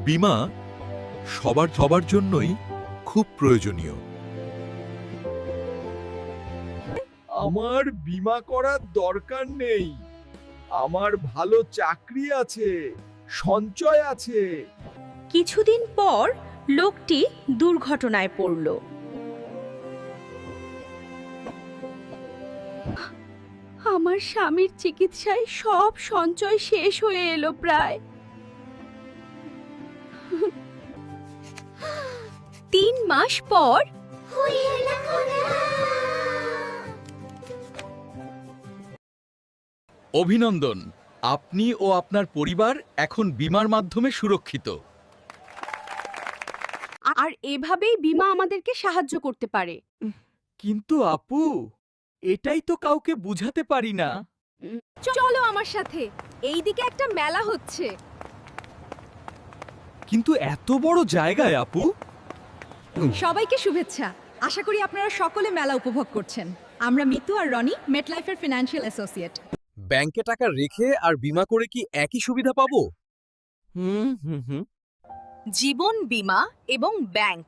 বীমা সবার সবার জন্যই খুব প্রয়োজনীয়। আমার বীমা করার দরকার নেই। আমার ভালো চাকরি আছে, সঞ্চয় আছে। কিছুদিন পর লোকটি দুর্ঘটনায় পড়ল। আমার স্বামীর চিকিৎসায় সব সঞ্চয় শেষ হয়ে এলো প্রায়। 3 মাস পর অভিনন্দন, আপনি ও আপনার পরিবার এখন বীমার মাধ্যমে সুরক্ষিত। আর এভাবেই বীমা আমাদেরকে সাহায্য করতে পারে। কিন্তু আপু, এটাই তো কাউকে বুঝাতে পারি না। চলো আমার সাথে, এইদিকে একটা মেলা হচ্ছে। কিন্তু এত বড় জায়গায় আপু। সবাইকে শুভেচ্ছা। আশা করি আপনারা সকলে মেলা উপভোগ করছেন। আমরা মিতু আর রনি, মেটলাইফের ফিনান্সিয়াল অ্যাসোসিয়েট। ব্যাংকে টাকা রেখে আর বীমা করে কি একই সুবিধা পাবো? জীবন বীমা এবং ব্যাংক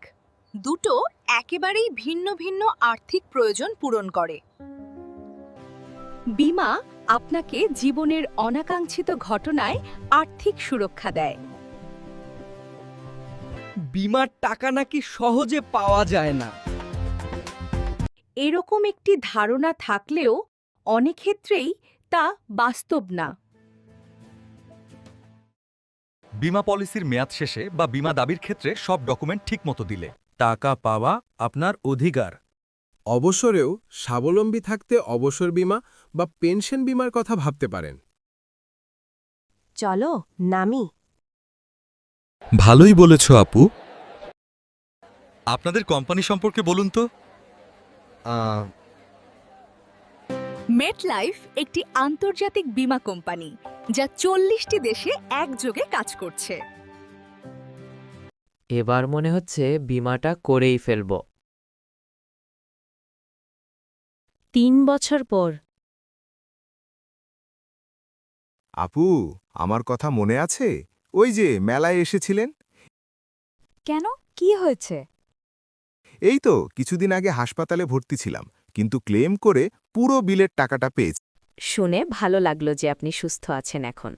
দুটো একেবারেই ভিন্ন ভিন্ন আর্থিক প্রয়োজন পূরণ করে। বীমা আপনাকে জীবনের অনাকাঙ্ক্ষিত ঘটনায় আর্থিক সুরক্ষা দেয়। বীমার টাকা নাকি সহজে পাওয়া যায় না। এরকম একটি ধারণা থাকলেও অনেক ক্ষেত্রেই তা বাস্তব না। বীমা পলিসির মেয়াদ শেষে বা বীমা দাবির ক্ষেত্রে সব ডকুমেন্ট ঠিকমতো দিলে টাকা পাওয়া আপনার অধিকার। অবসরেও স্বাবলম্বী থাকতে অবসর বীমা বা পেনশন বীমার কথা ভাবতে পারেন। চলো নামি। ভালোই বলেছ আপু। আপনাদের কোম্পানি সম্পর্কে বলুন তো। মেটলাইফ একটি আন্তর্জাতিক বীমা কোম্পানি যা 40টি দেশে একযোগে কাজ করছে। এবার মনে হচ্ছে বীমাটা করেই ফেলব। 3 বছর পর আপু, আমার কথা মনে আছে? ওই যে মেলায় এসেছিলেন। কেন, কি হয়েছে? এই তো কিছুদিন আগে হাসপাতালে ভর্তি ছিলাম, কিন্তু ক্লেম করে পুরো বিলের টাকাটা পেয়েছি। শুনে ভালো লাগলো যে আপনি সুস্থ আছেন এখন।